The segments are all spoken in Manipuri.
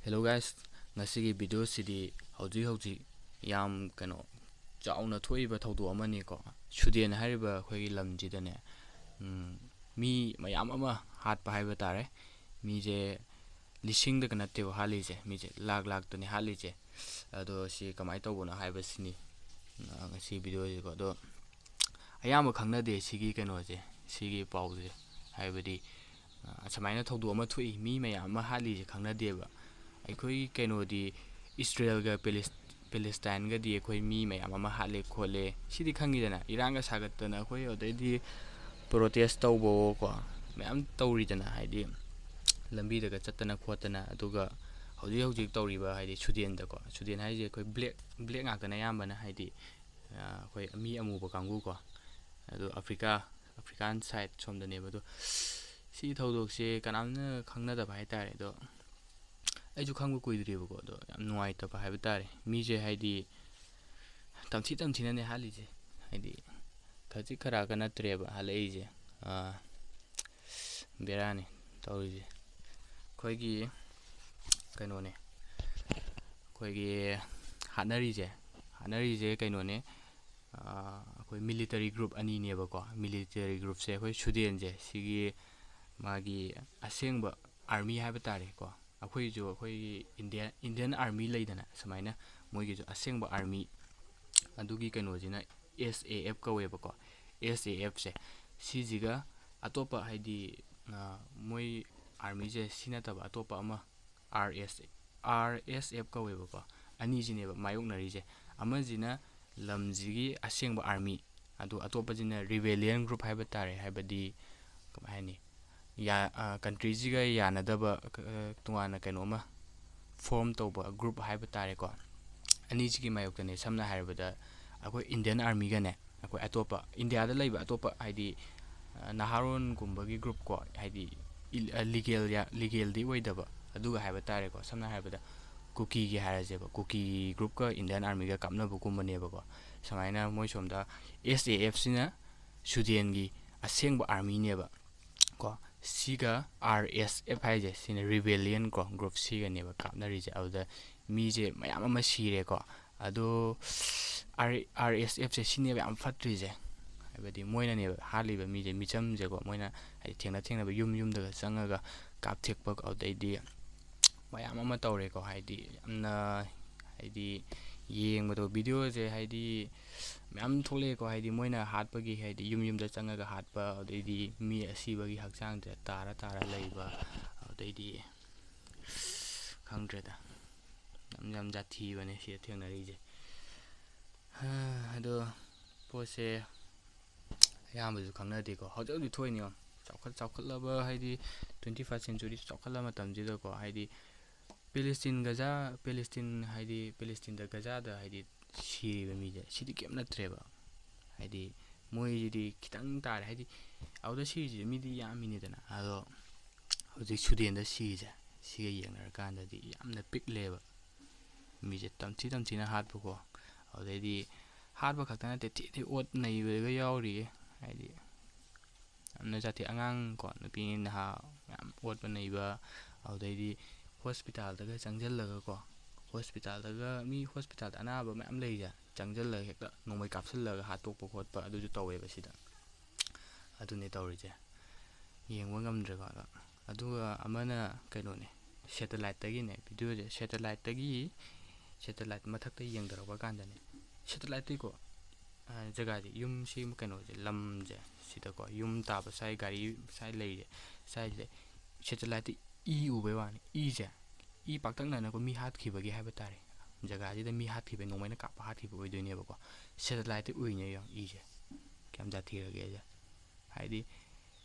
Hello guys, ngasigi video sidi hauji yam kano chauna thoiba thawdo amani ko Sudan hariba khoi lamjidane mi mayam ama hatpa haiba tare mi je lising da kana te hali je mi je lag tani hali je ado si kamai tawbona haiba sini ngasi video je ko do ayama khangna de sigi kano je sigi paw je haibadi samaina thawdo ama thui mi mayam ama hali je khangna deba ꯑꯩꯈꯣꯏ ꯀꯩꯅꯣꯗꯤ ꯏꯁꯔꯦꯜꯒ ꯄꯦꯂꯦꯁꯇꯥꯏꯟꯒꯗꯤ ꯑꯩꯈꯣꯏ ꯃꯤ ꯃꯌꯥꯝ ꯑꯃ ꯍꯥꯠꯂꯦ ꯈꯣꯠꯂꯦ ꯁꯤꯗꯤ ꯈꯪꯉꯤꯗꯅ ꯏꯔꯥꯡꯒ ꯁꯥꯒꯠꯇꯅ ꯑꯩꯈꯣꯏ ꯑꯗꯩꯗꯤ ꯄ꯭ꯔꯣꯇꯦꯁ ꯇꯧꯕꯀꯣ ꯃꯌꯥꯝ ꯇꯧꯔꯤꯗꯅ ꯍꯥꯏꯗꯤ ꯂꯝꯕꯤꯗꯒ ꯆꯠꯇꯅ ꯈꯣꯠꯇꯅ ꯑꯗꯨꯒ ꯍꯧꯖꯤꯛ ꯇꯧꯔꯤꯕ ꯍꯥꯏꯗꯤ ꯁꯨꯗꯦꯟꯗꯀꯣ ꯁꯨꯗꯦꯟ ꯍꯥꯏꯁꯦ ꯑꯩꯈꯣꯏ ꯕ꯭ꯂꯦꯛ ꯉꯥꯛꯇꯅ ꯑꯌꯥꯝꯕꯅ ꯍꯥꯏꯗꯤ ꯑꯩꯈꯣꯏ ꯃꯤ ꯑꯃꯨꯕ ꯀꯥꯡꯕꯨꯀꯣ ꯑꯗꯣ ꯑꯐ꯭ꯔꯤꯀꯥꯟ ꯁꯥꯏꯠ ꯁꯣꯝꯗꯅꯦꯕ ꯑꯗꯣ ꯁꯤ ꯊꯧꯗꯣꯛꯁꯦ ꯀꯅꯥꯝꯅ ꯈꯪꯅꯗꯕ ꯍꯥꯏꯇꯥꯔꯦ ꯑꯗꯣ ꯑꯩꯁꯨ ꯈꯪꯕ ꯀꯨꯏꯗ꯭ꯔꯤꯕꯀꯣ ꯑꯗꯣ ꯌꯥꯝ ꯅꯨꯡꯉꯥꯏꯇꯕ ꯍꯥꯏꯕ ꯇꯥꯔꯦ ꯃꯤꯁꯦ ꯍꯥꯏꯗꯤ ꯇꯝꯊꯤꯅꯅꯦ ꯍꯥꯠꯂꯤꯁꯦ ꯍꯥꯏꯗꯤ ꯈꯖꯤꯛ ꯈꯔꯥꯛꯀ ꯅꯠꯇ꯭ꯔꯦꯕ ꯍꯥꯠꯂꯛꯏꯁꯦ ꯕꯦꯔꯥꯅꯤ ꯇꯧꯔꯤꯁꯦ ꯑꯩꯈꯣꯏꯒꯤ ꯀꯩꯅꯣꯅꯦ ꯑꯩꯈꯣꯏꯒꯤ ꯍꯥꯠꯅꯔꯤꯁꯦ ꯀꯩꯅꯣꯅꯦ ꯑꯩꯈꯣꯏ ꯃꯤꯂꯤꯇꯔꯤ ꯒ꯭ꯔꯨꯞ ꯑꯅꯤꯅꯦꯕꯀꯣ ꯃꯤꯂꯤꯇꯔꯤ ꯒ꯭ꯔꯨꯞꯁꯦ ꯑꯩꯈꯣꯏ ꯁꯨꯗꯦꯟꯁꯦ ꯁꯤꯒꯤ ꯃꯥꯒꯤ ꯑꯁꯦꯡꯕ ꯑꯥꯔꯃꯤ ꯍꯥꯏꯕ ꯇꯥꯔꯦꯀꯣ ꯑꯩꯈꯣꯏꯁꯨ ꯑꯩꯈꯣꯏꯒꯤ ꯏꯟꯗꯤꯌꯟ ꯑꯥꯔꯃꯤ ꯂꯩꯗꯅ ꯁꯨꯃꯥꯏꯅ ꯃꯣꯏꯒꯤꯁꯨ ꯑꯁꯦꯡꯕ ꯑꯥꯔꯃꯤ ꯑꯗꯨꯒꯤ ꯀꯩꯅꯣꯁꯤꯅ SAF ꯀꯧꯋꯦꯕꯀꯣ SAFꯁꯦ ꯁꯤꯁꯤꯒ ꯑꯇꯣꯞꯄ ꯍꯥꯏꯗꯤ ꯃꯣꯏ ꯑꯥꯔꯃꯤꯁꯦ ꯁꯤ ꯅꯠꯇꯕ ꯑꯇꯣꯞꯄ ꯑꯃ RSF ꯀꯧꯋꯦꯕꯀꯣ ꯑꯅꯤꯁꯤꯅꯦꯕ ꯃꯥꯌꯣꯛꯅꯔꯤꯁꯦ ꯑꯃꯁꯤꯅ ꯂꯝꯁꯤꯒꯤ ꯑꯁꯦꯡꯕ ꯑꯥꯔꯃꯤ ꯑꯗꯨ ꯑꯇꯣꯞꯄꯁꯤꯅ ꯔꯤꯕꯦꯂꯤꯌꯟ ꯒ꯭ꯔꯨꯞ ꯍꯥꯏꯕ ꯇꯥꯔꯦ ꯍꯥꯏꯕꯗꯤ ꯀꯃꯥꯏ ꯍꯥꯏꯅꯤ ꯀꯟꯇ꯭ꯔꯤꯁꯤꯒ ꯌꯥꯅꯗꯕ ꯇꯣꯉꯥꯟꯅ ꯀꯩꯅꯣꯃ ꯐꯣꯔꯝ ꯇꯧꯕ ꯒ꯭ꯔꯨꯞ ꯍꯥꯏꯕ ꯇꯥꯔꯦꯀꯣ ꯑꯅꯤꯁꯤꯒꯤ ꯃꯥꯌꯣꯛꯇꯅꯦ ꯁꯝꯅ ꯍꯥꯏꯔꯕꯗ ꯑꯩꯈꯣꯏ ꯏꯟꯗꯤꯌꯟ ꯑꯥꯔꯃꯤꯒꯅꯦ ꯑꯩꯈꯣꯏ ꯑꯇꯣꯞꯄ ꯏꯟꯗꯤꯌꯥꯗ ꯂꯩꯕ ꯑꯇꯣꯞꯄ ꯍꯥꯏꯗꯤ ꯅꯍꯥꯔꯣꯟꯒꯨꯝꯕꯒꯤ ꯒ꯭ꯔꯨꯞꯀꯣ ꯍꯥꯏꯗꯤ ꯂꯤꯒꯦꯜꯗꯤ ꯑꯣꯏꯗꯕ ꯑꯗꯨꯒ ꯍꯥꯏꯕ ꯇꯥꯔꯦꯀꯣ ꯁꯝꯅ ꯍꯥꯏꯔꯕꯗ ꯀꯨꯀꯤꯒꯤ ꯍꯥꯏꯔꯁꯦꯕ ꯀꯨꯀꯤ ꯒ꯭ꯔꯨꯞꯀ ꯏꯟꯗꯤꯌꯟ ꯑꯥꯔꯃꯤꯒ ꯀꯥꯞꯅꯕꯒꯨꯝꯕꯅꯦꯕꯀꯣ ꯁꯨꯃꯥꯏꯅ ꯃꯣꯏ ꯁꯣꯝꯗ SAFꯁꯤꯅ ꯁꯨꯗꯦꯟꯒꯤ ꯑꯁꯦꯡꯕ ꯑꯥꯔꯃꯤꯅꯦꯕ ꯀꯣ ꯁꯤꯒ RSF ꯍꯥꯏꯁꯦ ꯁꯤꯅ ꯔꯤꯕꯦꯂꯤꯌꯟ ꯀꯣ ꯒ꯭ꯔꯨꯞ ꯁꯤꯒꯅꯦꯕ ꯀꯥꯞꯅꯔꯤꯁꯦ ꯑꯗꯨꯗ ꯃꯤꯁꯦ ꯃꯌꯥꯝ ꯑꯃ ꯁꯤꯔꯦꯀꯣ ꯑꯗꯣ RSFꯁꯦ ꯁꯤꯅꯦꯕ ꯌꯥꯝ ꯐꯠꯇ꯭ꯔꯤꯁꯦ ꯍꯥꯏꯕꯗꯤ ꯃꯣꯏꯅꯅꯦꯕ ꯍꯥꯠꯂꯤꯕ ꯃꯤꯁꯦ ꯃꯤꯆꯝꯁꯦꯀꯣ ꯃꯣꯏꯅ ꯍꯥꯏꯗꯤ ꯊꯦꯡꯅꯕ ꯌꯨꯝꯗꯒ ꯆꯪꯉꯒ ꯀꯥꯞꯊꯦꯛꯄ ꯑꯗꯩꯗꯤ ꯃꯌꯥꯝ ꯑꯃ ꯇꯧꯔꯦꯀꯣ ꯍꯥꯏꯗꯤ ꯌꯥꯝꯅ ꯍꯥꯏꯗꯤ ꯌꯦꯡꯕꯗꯣ ꯚꯤꯗꯤꯑꯣꯁꯦ ꯍꯥꯏꯗꯤ ꯃꯌꯥꯝ ꯊꯣꯛꯂꯛꯑꯦꯀꯣ ꯍꯥꯏꯗꯤ ꯃꯣꯏꯅ ꯍꯥꯠꯄꯒꯤ ꯍꯥꯏꯗꯤ ꯌꯨꯝꯗ ꯆꯪꯉꯒ ꯍꯥꯠꯄ ꯑꯗꯩꯗꯤ ꯃꯤ ꯑꯁꯤꯕꯒꯤ ꯍꯛꯆꯥꯡꯗ ꯇꯥꯔ ꯂꯩꯕ ꯑꯗꯩꯗꯤ ꯈꯪꯗ꯭ꯔꯦꯗ ꯌꯥꯝ ꯖꯥꯊꯤꯕꯅꯦ ꯁꯤꯗ ꯊꯦꯡꯅꯔꯤꯁꯦ ꯑꯗꯣ ꯄꯣꯠꯁꯦ ꯑꯌꯥꯝꯕꯁꯨ ꯈꯪꯅꯗꯦꯀꯣ ꯍꯧꯖꯤꯛ ꯊꯣꯛꯏꯅꯦ ꯆꯥꯎꯈꯠꯂꯕ ꯍꯥꯏꯗꯤ 21st century ꯆꯥꯎꯈꯠꯂꯕ ꯃꯇꯝꯁꯤꯗꯀꯣ ꯍꯥꯏꯗꯤ ꯄꯦꯂꯦꯁꯇꯤꯟꯗ ꯒꯖꯥꯗ ꯍꯥꯏꯗꯤ ꯁꯤꯔꯤꯕ ꯃꯤꯁꯦ ꯁꯤꯗꯤ ꯀꯩꯝ ꯅꯠꯇ꯭ꯔꯦꯕ ꯍꯥꯏꯗꯤ ꯃꯣꯏꯁꯤꯗꯤ ꯈꯤꯇꯪ ꯇꯥꯔꯦ ꯍꯥꯏꯗꯤ ꯑꯗꯨꯗ ꯁꯤꯔꯤꯁꯤꯗꯤ ꯃꯤꯗꯤ ꯌꯥꯝꯃꯤꯅꯤꯗꯅ ꯑꯗꯣ ꯍꯧꯖꯤꯛ ꯁꯨꯗꯦꯟꯗ ꯁꯤꯔꯤꯁꯦ ꯁꯤꯒ ꯌꯦꯡꯅꯔꯀꯥꯟꯗꯗꯤ ꯌꯥꯝꯅ ꯄꯤꯛꯂꯦꯕ ꯃꯤꯁꯦ ꯇꯝꯊꯤꯅ ꯍꯥꯠꯄꯀꯣ ꯑꯗꯩꯗꯤ ꯍꯥꯠꯄ ꯈꯛꯇ ꯅꯠꯇꯦ ꯊꯤ ꯑꯣꯠ ꯅꯩꯕꯒ ꯌꯥꯎꯔꯤꯌꯦ ꯍꯥꯏꯗꯤ ꯌꯥꯝꯅ ꯖꯥꯊꯤ ꯑꯉꯥꯡ ꯀꯣ ꯅꯨꯄꯤ ꯅꯍꯥ ꯌꯥꯝ ꯑꯣꯠꯄ ꯅꯩꯕ ꯑꯗꯩꯗꯤ ꯍꯣꯁꯄꯤꯇꯥꯜꯗꯒ ꯆꯪꯁꯤꯜꯂꯒꯀꯣ ꯍꯣꯁꯄꯤꯇꯥꯜꯗ ꯑꯅꯥꯕ ꯃꯌꯥꯝ ꯂꯩꯁꯦ ꯆꯪꯁꯤꯜꯂꯒ ꯍꯦꯛꯇ ꯅꯣꯡꯃꯩ ꯀꯥꯞꯁꯤꯜꯂꯒ ꯍꯥꯠꯇꯣꯛꯄ ꯈꯣꯠꯄ ꯑꯗꯨꯁꯨ ꯇꯧꯋꯦꯕ ꯁꯤꯗ ꯑꯗꯨꯅꯦ ꯇꯧꯔꯤꯁꯦ ꯌꯦꯡꯕ ꯉꯝꯗ꯭ꯔꯦꯀꯣ ꯑꯗꯨꯒ ꯑꯃꯅ ꯀꯩꯅꯣꯅꯦ ꯁꯦꯇꯦꯂꯥꯏꯠꯇꯒꯤꯅꯦ ꯚꯤꯗꯤꯑꯣꯁꯦ ꯁꯦꯇꯦꯂꯥꯏꯠ ꯃꯊꯛꯇ ꯌꯦꯡꯊꯔꯛꯄ ꯀꯥꯟꯗꯅꯦ ꯁꯦꯇꯦꯂꯥꯏꯠꯇꯤꯀꯣ ꯖꯒꯥꯁꯦ ꯌꯨꯝꯁꯤ ꯀꯩꯅꯣꯁꯦ ꯂꯝꯁꯦ ꯁꯤꯗꯀꯣ ꯌꯨꯝ ꯇꯥꯕ ꯁꯥꯏ ꯒꯥꯔꯤ ꯁꯥꯏ ꯂꯩꯔꯦ ꯁꯥꯏꯁꯦ ꯁꯦꯇꯦꯂꯥꯏꯠꯇꯤ ꯎꯕꯩ ꯋꯥꯅꯤ ꯄꯥꯛꯇꯛꯅꯅꯀꯣ ꯃꯤ ꯍꯥꯠꯈꯤꯕꯒꯤ ꯍꯥꯏꯕ ꯇꯥꯔꯦ ꯖꯒꯥꯁꯤꯗ ꯃꯤ ꯍꯥꯠꯈꯤꯕ ꯅꯣꯡꯃꯩꯅ ꯀꯥꯞꯄ ꯍꯥꯠꯈꯤꯕ ꯑꯣꯏꯗꯣꯏꯅꯦꯕꯀꯣ ꯁꯦꯇꯦꯂꯥꯏꯠꯇꯤ ꯎꯏꯅꯦ ꯏꯁꯦ ꯀꯌꯥꯝ ꯖꯥꯊꯤꯔꯒꯦꯁꯦ ꯍꯥꯏꯗꯤ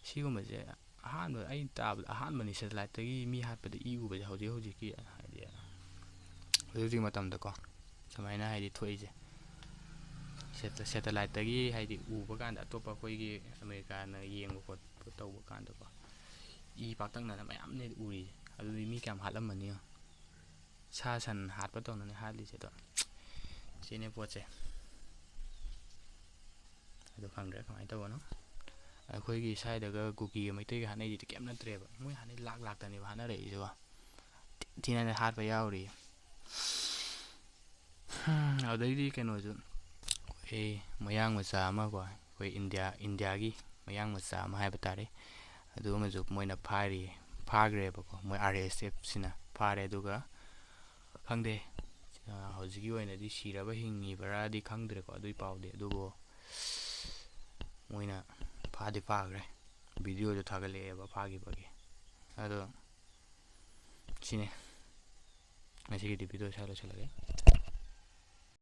ꯁꯤꯒꯨꯝꯕꯁꯦ ꯑꯩꯅ ꯇꯥꯕꯗ ꯑꯍꯥꯟꯕꯅꯤ ꯁꯦꯇꯦꯂꯥꯏꯠꯇꯒꯤ ꯃꯤ ꯍꯥꯠꯄꯗ ꯎꯕꯁꯦ ꯍꯧꯖꯤꯛꯀꯤ ꯍꯥꯏꯗꯤ ꯍꯧꯖꯤꯛ ꯃꯇꯝꯗꯀꯣ ꯁꯨꯃꯥꯏꯅ ꯍꯥꯏꯗꯤ ꯊꯣꯛꯏꯁꯦ ꯁꯦꯇꯦꯂꯥꯏꯠꯇꯒꯤ ꯍꯥꯏꯗꯤ ꯎꯕ ꯀꯥꯟꯗ ꯑꯇꯣꯞꯄ ꯑꯩꯈꯣꯏꯒꯤ ꯑꯃꯦꯔꯤꯀꯥꯅ ꯌꯦꯡꯕ ꯈꯣꯠꯄ ꯇꯧꯕ ꯀꯥꯟꯗꯀꯣ ꯄꯥꯛꯇꯛꯅꯅ ꯃꯌꯥꯝꯅꯦ ꯎꯔꯤꯁꯦ ꯑꯗꯨꯗꯤ ꯃꯤ ꯀꯌꯥꯝ ꯍꯥꯠꯂꯝꯃꯅꯤ ꯁꯥ ꯁꯟ ꯍꯥꯠꯄ ꯇꯧꯅꯅꯦ ꯍꯥꯠꯂꯤꯁꯦ ꯑꯗꯣ ꯁꯤꯅꯦ ꯄꯣꯠꯁꯦ ꯑꯗꯣ ꯈꯪꯗ꯭ꯔꯦ ꯀꯃꯥꯏꯅ ꯇꯧꯕꯅꯣ ꯑꯩꯈꯣꯏꯒꯤ ꯁ꯭ꯋꯥꯏꯗꯒ ꯀꯨꯀꯤꯒ ꯃꯩꯇꯩꯒ ꯍꯥꯠꯅꯩꯁꯤꯗꯤ ꯀꯩꯝ ꯅꯠꯇ꯭ꯔꯦꯕ ꯃꯣꯏ ꯍꯥꯟꯅꯩ ꯂꯥꯛꯇꯅꯦꯕ ꯍꯥꯠꯅꯔꯛꯏꯁꯦꯀꯣ ꯊꯤꯅ ꯍꯥꯠꯄ ꯌꯥꯎꯔꯤ ꯑꯗꯩꯗꯤ ꯀꯩꯅꯣꯁꯨ ꯑꯩꯈꯣꯏ ꯃꯌꯥꯡ ꯃꯆꯥ ꯑꯃꯀꯣ ꯑꯩꯈꯣꯏ ꯏꯟꯗꯤꯌꯥꯒꯤ ꯃꯌꯥꯡ ꯃꯆꯥ ꯑꯃ ꯍꯥꯏꯕ ꯇꯥꯔꯦ ꯑꯗꯨꯒꯨꯝꯕꯁꯨ ꯃꯣꯏꯅ ꯐꯥꯈ꯭ꯔꯦꯕꯀꯣ ꯃꯣꯏ RSFꯁꯤꯅ ꯐꯥꯔꯦ ꯑꯗꯨꯒ ꯈꯪꯗꯦ ꯍꯧꯖꯤꯛꯀꯤ ꯑꯣꯏꯅꯗꯤ ꯁꯤꯔꯕ ꯍꯤꯡꯉꯤꯕ꯭ꯔꯥꯗꯤ ꯈꯪꯗ꯭ꯔꯦꯀꯣ ꯑꯗꯨꯏ ꯄꯥꯎꯗꯤ ꯑꯗꯨꯕꯨ ꯃꯣꯏꯅ ꯐꯥꯈ꯭ꯔꯦ ꯚꯤꯗꯤꯑꯣꯗꯣ ꯊꯥꯒꯠꯂꯛꯑꯦꯕ ꯐꯥꯈꯤꯕꯒꯤ ꯑꯗꯣ ꯁꯤꯅꯦ ꯉꯁꯤꯒꯤꯗꯤ ꯚꯤꯗꯤꯑꯣ ꯁ꯭ꯋꯥꯏ ꯂꯣꯏꯁꯤꯜꯂꯒꯦ